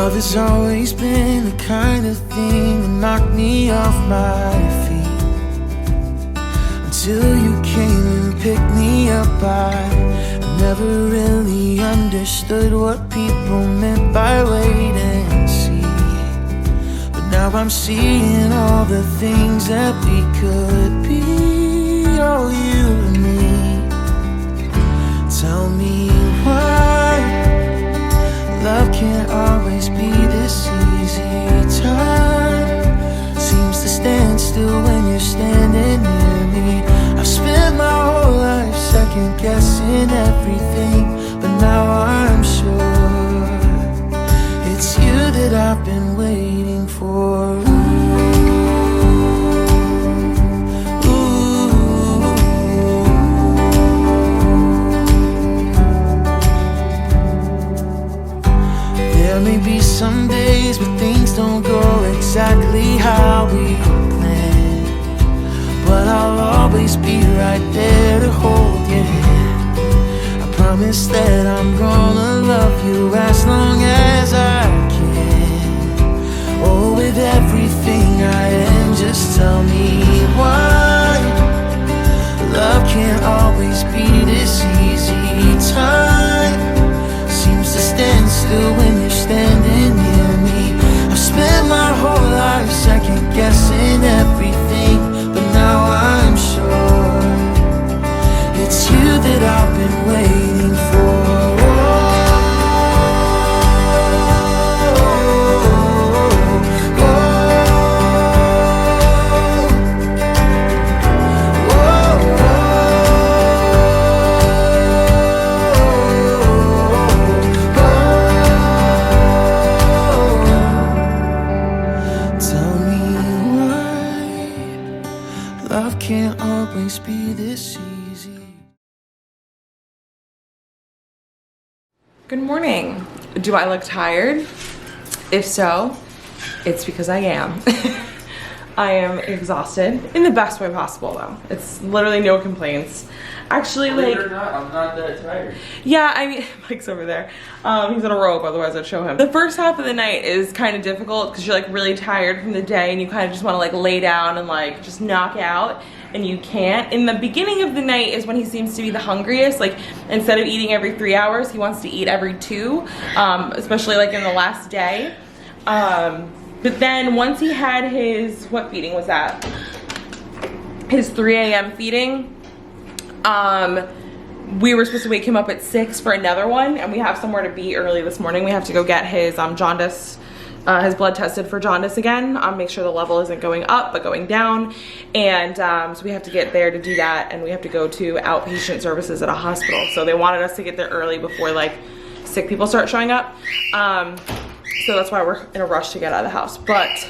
Love has always been the kind of thing that knocked me off my feet. Until you came and picked me up, I never really understood what people meant by wait and see. But now I'm seeing all the things that we could be, oh, you and me. Tell me why love can't always be this easy. Time seems to stand still when you're standing near me. I've spent my whole life second guessing everything, but now I'm sure it's you that I've been waiting for. There may be some days where things don't go exactly how we planned, but I'll always be right there to hold your hand. I promise that I'm gonna love you as long as I can. Oh, with everything I am, just tell me why love can't always be this easy. Time seems to stand still when you're standing near me. I've spent my whole life second guessing everything, but now I'm sure it's you that I've been waiting for. Can't always be this easy. Good morning. Do I look tired? If so, it's because I am. I am exhausted in the best way possible though. It's literally no complaints. Actually, Believe it or not, I'm not that tired. Yeah, I mean, Mike's over there. He's on a rope, otherwise I'd show him. The first half of the night is kind of difficult because you're like really tired from the day and you kind of just want to like lay down and like just knock out, and you can't. In the beginning of the night is when he seems to be the hungriest. Like instead of eating every 3 hours, he wants to eat every 2, especially like in the last day. But then once he had his, what feeding was that? His 3 a.m. feeding. We were supposed to wake him up at 6 for another one, and we have somewhere to be early this morning. We have to go get his jaundice, his blood tested for jaundice again, make sure the level isn't going up but going down, and so we have to get there to do that, and we have to go to outpatient services at a hospital. So they wanted us to get there early before like sick people start showing up, so that's why we're in a rush to get out of the house. But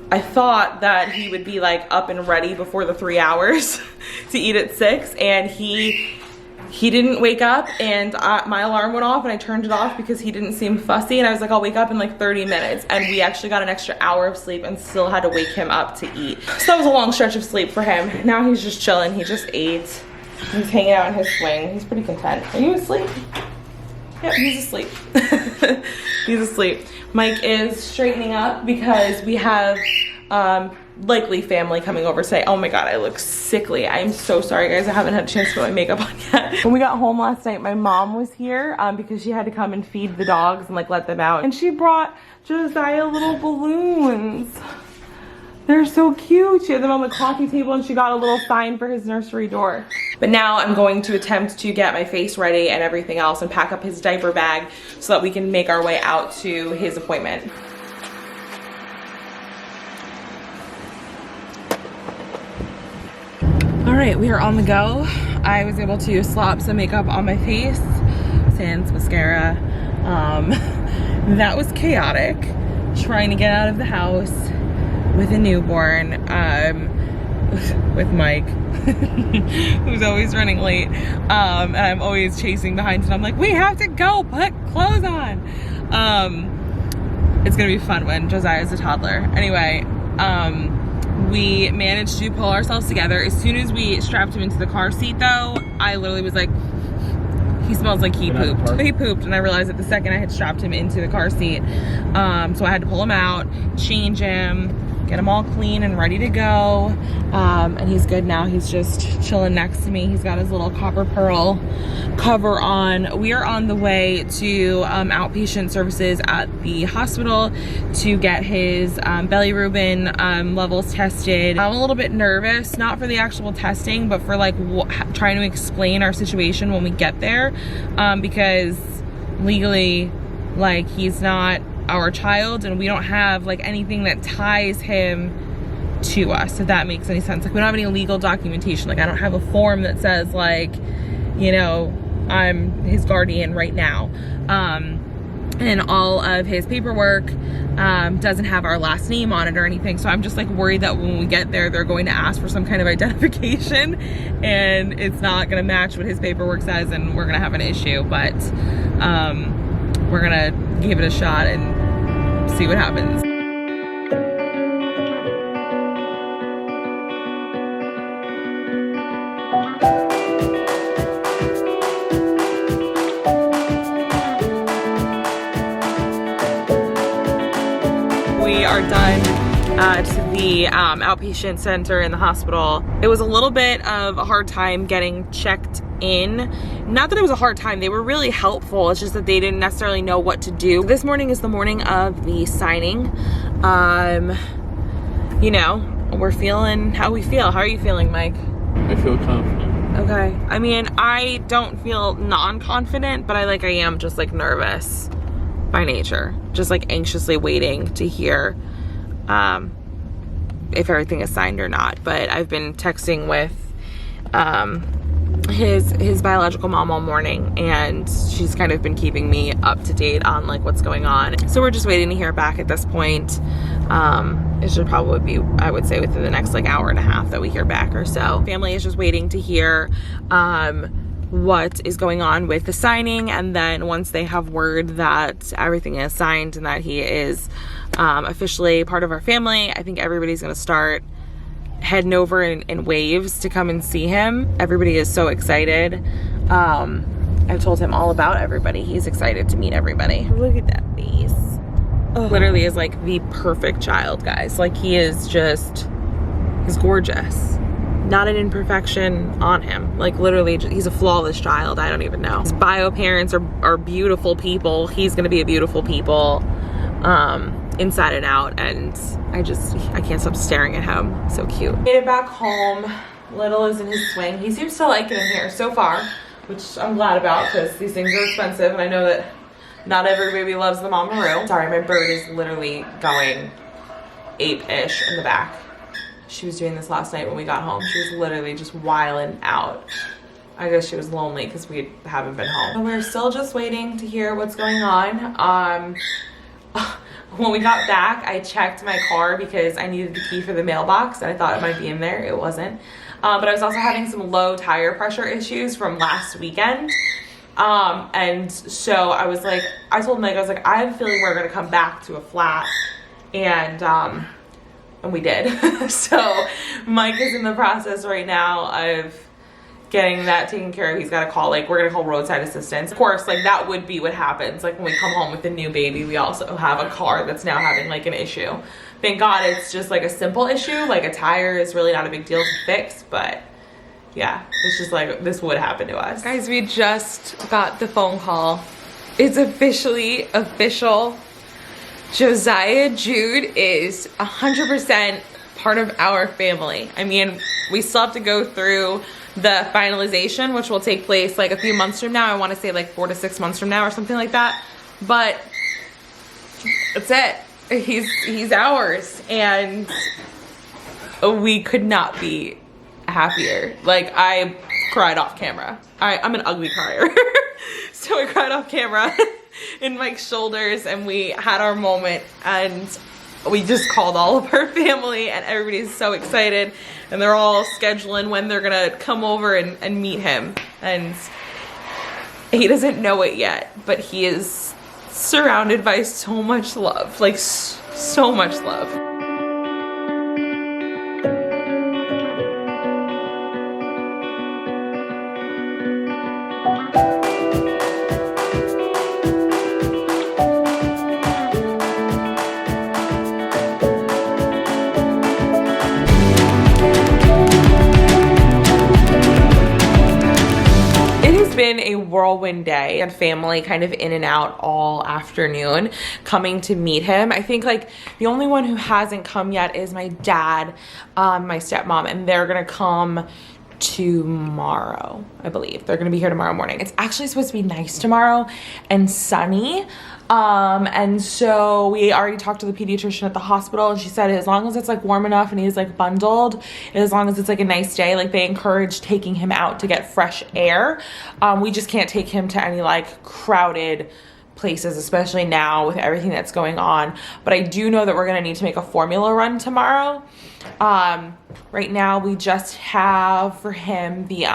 I thought that he would be like up and ready before the 3 hours to eat at 6, and he didn't wake up, and my alarm went off and I turned it off because he didn't seem fussy, and I was like, I'll wake up in like 30 minutes, and we actually got an extra hour of sleep and still had to wake him up to eat. So that was a long stretch of sleep for him. Now he's just chilling. He just ate. He's hanging out in his swing. He's pretty content. Are you asleep? Yep, he's asleep. He's asleep. Mike is straightening up because we have likely family coming over today. Oh my god, I look sickly. I'm so sorry guys, I haven't had a chance to put my makeup on yet. When we got home last night, my mom was here because she had to come and feed the dogs and like let them out, and she brought Josiah little balloons. They're so cute. She had them on the coffee table, and she got a little sign for his nursery door. But now I'm going to attempt to get my face ready and everything else and pack up his diaper bag so that we can make our way out to his appointment. All right, we are on the go. I was able to slap some makeup on my face, sans mascara. That was chaotic, trying to get out of the house with a newborn, with Mike, who's always running late, and I'm always chasing behind, and I'm like, we have to go, put clothes on. It's gonna be fun when Josiah's a toddler. Anyway, we managed to pull ourselves together. As soon as we strapped him into the car seat though, I literally was like, He smells like he pooped. He pooped, and I realized it the second I had strapped him into the car seat. So I had to pull him out, change him, get him all clean and ready to go. And he's good now. He's just chilling next to me. He's got his little copper pearl cover on. We are on the way to outpatient services at the hospital to get his bilirubin levels tested. I'm a little bit nervous, not for the actual testing, but for like trying to explain our situation when we get there, because legally, like, he's not our child, and we don't have like anything that ties him to us, if that makes any sense. Like, we don't have any legal documentation. Like, I don't have a form that says, like, you know, I'm his guardian right now. And all of his paperwork doesn't have our last name on it or anything. So I'm just like worried that when we get there, they're going to ask for some kind of identification and it's not going to match what his paperwork says, and we're going to have an issue. But we're going to give it a shot and see what happens. We are done at the outpatient center in the hospital. It was a little bit of a hard time getting checked in. Not that it was a hard time, they were really helpful. It's just that they didn't necessarily know what to do. This morning is the morning of the signing. You know, we're feeling how we feel. How are you feeling, Mike? I feel confident. Okay. I mean, I don't feel non-confident, but I am just like nervous by nature. Just like anxiously waiting to hear if everything is signed or not. But I've been texting with his biological mom all morning, and she's kind of been keeping me up to date on like what's going on. So we're just waiting to hear back at this point. It should probably be, I would say, within the next like hour and a half that we hear back or so. Family is just waiting to hear what is going on with the signing, and then once they have word that everything is signed and that he is officially part of our family, I think everybody's gonna start heading over in waves to come and see him. Everybody is so excited. I've told him all about everybody. He's excited to meet everybody. Look at that face. Ugh. Literally is like the perfect child, guys. Like, he is just, he's gorgeous. Not an imperfection on him. Like, literally, he's a flawless child. I don't even know. His bio parents are beautiful people. He's gonna be a beautiful people, inside and out. And I can't stop staring at him. So cute. Made it back home. Little is in his swing. He seems to like it in here so far, which I'm glad about, because these things are expensive, and I know that not every baby loves the mama-roo. Sorry, my bird is literally going ape-ish in the back. She was doing this last night when we got home. She was literally just wilding out. I guess she was lonely because we haven't been home. And we're still just waiting to hear what's going on. When we got back, I checked my car because I needed the key for the mailbox, and I thought it might be in there. It wasn't. But I was also having some low tire pressure issues from last weekend. And so I was like, I told Mike, I was like, I have a feeling we're gonna come back to a flat, and we did. So Mike is in the process right now of getting that taken care of. He's got to call, like, we're gonna call roadside assistance. Of course, like, that would be what happens. Like, when we come home with the new baby, we also have a car that's now having like an issue. Thank God it's just like a simple issue. Like, a tire is really not a big deal to fix, but yeah, it's just like, this would happen to us. Guys, we just got the phone call. It's officially official. Josiah Jude is 100% part of our family. I mean, we still have to go through the finalization, which will take place like a few months from now. I want to say like 4 to 6 months from now or something like that. But that's it. He's ours, and we could not be happier. Like, I cried off camera. I'm an ugly crier. So I cried off camera in Mike's shoulders, and we had our moment, and we just called all of our family, and everybody's so excited, and they're all scheduling when they're gonna come over and meet him. And he doesn't know it yet, but he is surrounded by so much love, like so much love. whirlwind day and family kind of in and out all afternoon coming to meet him. I think like the only one who hasn't come yet is my dad, my stepmom, and they're gonna come tomorrow, I believe. They're gonna be here tomorrow morning. It's actually supposed to be nice tomorrow and sunny. And so we already talked to the pediatrician at the hospital, and she said as long as it's like warm enough and he's like bundled, and as long as it's like a nice day, like they encourage taking him out to get fresh air. We just can't take him to any like crowded places, especially now with everything that's going on. But I do know that we're gonna need to make a formula run tomorrow. Right now we just have for him the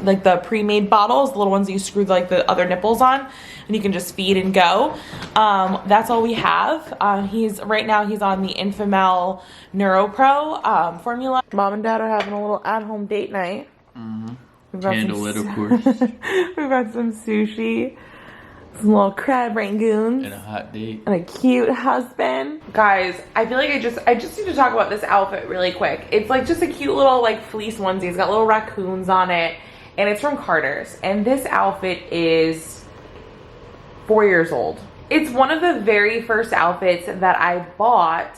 like the pre-made bottles, the little ones that you screw like the other nipples on, and you can just feed and go. That's all we have. Right now he's on the Infamel NeuroPro formula. Mom and Dad are having a little at-home date night. Candlelit, of course. We've got some sushi, some little crab rangoons, And a hot date. and a cute husband. Guys, I feel like I just need to talk about this outfit really quick. It's like just a cute little like fleece onesie. It's got little raccoons on it, and it's from Carter's. And this outfit is 4 years old. It's one of the very first outfits that I bought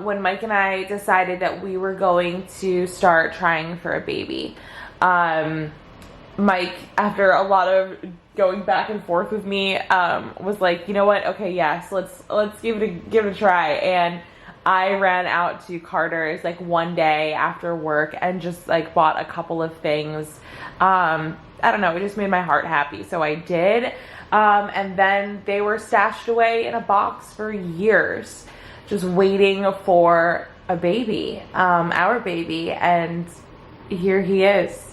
when Mike and I decided that we were going to start trying for a baby. Mike, after a lot of going back and forth with me, was like, you know what? Okay, yes, let's give it a try. And I ran out to Carter's like one day after work and just like bought a couple of things. I don't know, it just made my heart happy, so I did. And then they were stashed away in a box for years, just waiting for a baby, our baby, and here he is.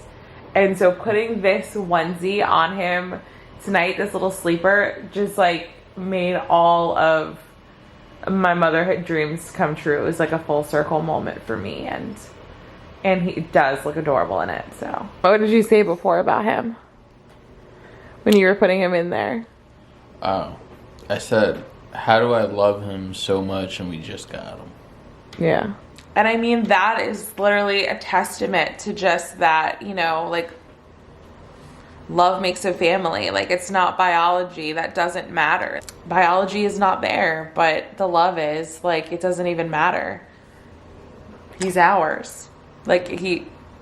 And so putting this onesie on him tonight, this little sleeper, just like made all of my motherhood dreams come true. It was like a full circle moment for me, and he does look adorable in it. So what did you say before about him when you were putting him in there? Oh, I said, how do I love him so much and we just got him? Yeah. And I mean, that is literally a testament to just that, you know, like love makes a family. Like it's not biology, that doesn't matter. Biology is not there, but the love is. Like it doesn't even matter. He's ours. Like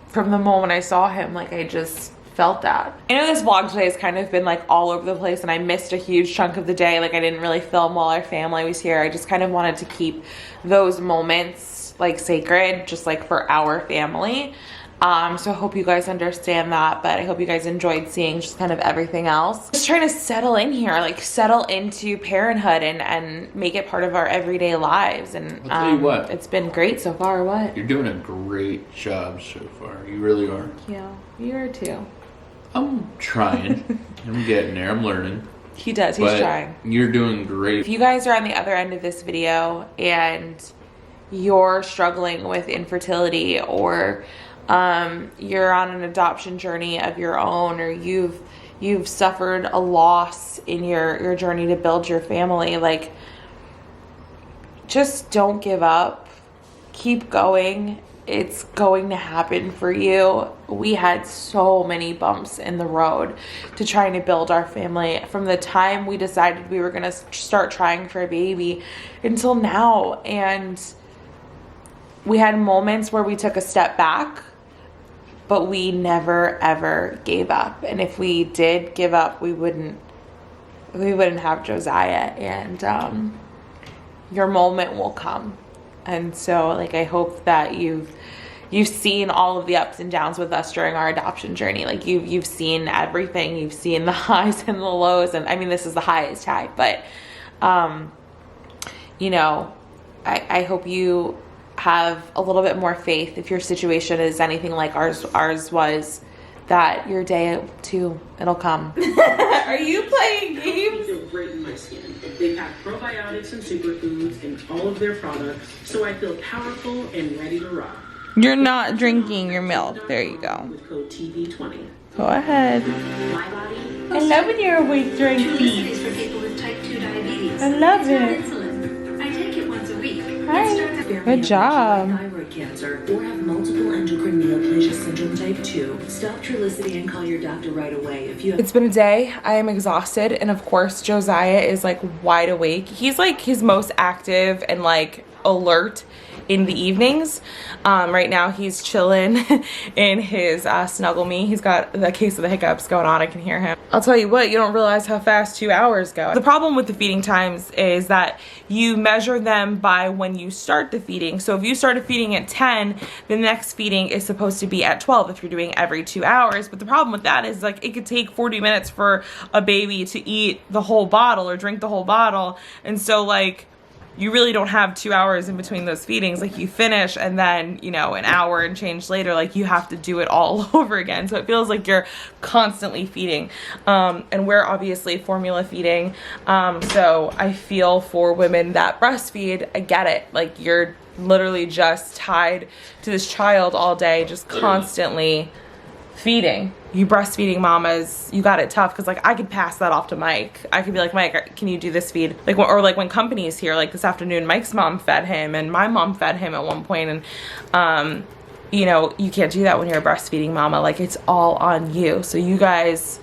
from the moment I saw him, like I just felt that. I know this vlog today has kind of been like all over the place, and I missed a huge chunk of the day. Like I didn't really film while our family was here. I just kind of wanted to keep those moments like sacred, just like for our family. So I hope you guys understand that, but I hope you guys enjoyed seeing just kind of everything else. Just trying to settle in here, like settle into parenthood and make it part of our everyday lives. And I'll tell you what, it's been great so far. What? you're doing a great job so far. You really are. Yeah, you are too. I'm trying. I'm getting there. I'm learning. He does. He's trying. You're doing great. If you guys are on the other end of this video and you're struggling with infertility, or you're on an adoption journey of your own, or you've suffered a loss in your journey to build your family, like just don't give up. Keep going. It's going to happen for you. We had so many bumps in the road to trying to build our family from the time we decided we were going to start trying for a baby until now. And we had moments where we took a step back, but we never ever gave up. And if we did give up, we wouldn't have Josiah. And your moment will come. And so like I hope that you've seen all of the ups and downs with us during our adoption journey. Like you've seen everything. You've seen the highs and the lows, and I mean this is the highest high, but you know, I hope you have a little bit more faith, if your situation is anything like ours was, that your day too, it'll come. Are you playing games? I feel great in my skin. They pack probiotics and superfoods in all of their products, so I feel powerful and ready to rock. You're not drinking your milk. There you go. With code TV20. Go ahead. My body. I love when you're awake during feed. is for people with type 2 diabetes. I love It's not it. insulin. I take it once a week. Hi. It starts at Good job. Thyroid cancer or have multiple endocrine neoplasia syndrome type 2, stop Trulicity and call your doctor right away if you have. It's been a day. I am exhausted, and of course Josiah is like wide awake. He's like his most active and like alert in the evenings. Right now he's chilling in his snuggle me. He's got the case of the hiccups going on. I can hear him. I'll tell you what, you don't realize how fast 2 hours go. The problem with the feeding times is that you measure them by when you start the feeding. So if you started feeding at 10, the next feeding is supposed to be at 12 if you're doing every 2 hours. But the problem with that is like it could take 40 minutes for a baby to eat the whole bottle or drink the whole bottle. And so like you really don't have 2 hours in between those feedings. Like you finish and then, you know, an hour and change later, like you have to do it all over again. So it feels like you're constantly feeding. And we're obviously formula feeding. So I feel for women that breastfeed, I get it. Like you're literally just tied to this child all day, just constantly feeding. You breastfeeding mamas, you got it tough, because like I could pass that off to Mike. I could be like, Mike, can you do this feed? Like, or like when company is here, like this afternoon, Mike's mom fed him and my mom fed him at one point. And you know, you can't do that when you're a breastfeeding mama. Like it's all on you. So you guys,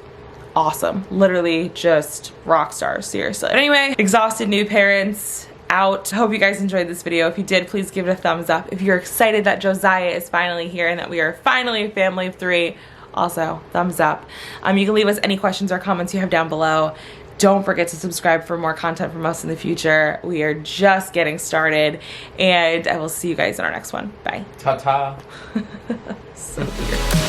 awesome, literally just rock stars, seriously. Anyway, exhausted new parents out. Hope you guys enjoyed this video. If you did, please give it a thumbs up. If you're excited that Josiah is finally here and that we are finally a family of 3, also thumbs up. You can leave us any questions or comments you have down below. Don't forget to subscribe for more content from us in the future. We are just getting started, and I will see you guys in our next one. Bye. Ta-ta. So weird.